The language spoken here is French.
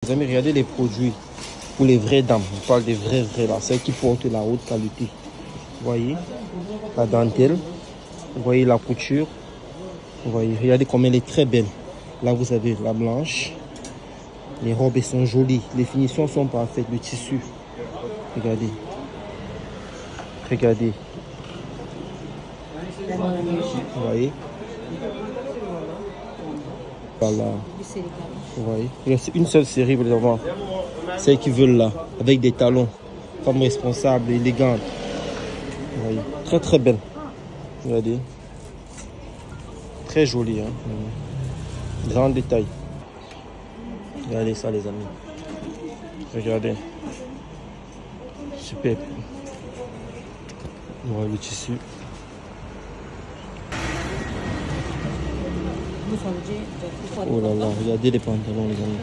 Les amis, regardez les produits pour les vraies dames. Je parle des vraies là, celles qui portent la haute qualité. Vous voyez la dentelle, vous voyez la couture, vous voyez, regardez comme elle est très belle. Là, vous avez la blanche. Les robes, elles sont jolies. Les finitions sont parfaites. Le tissu, regardez. Regardez. Vous voyez. Voilà. Vous voyez. C'est une seule série, vous allez voir. Celles qui veulent là, avec des talons. Femme responsable, élégante. Vous voyez. Très très belle. Regardez. Très jolie. Hein. Grand détail. Regardez ça, les amis. Regardez. Super. Voilà le tissu. Oh là là, regardez les pantalons, les amis.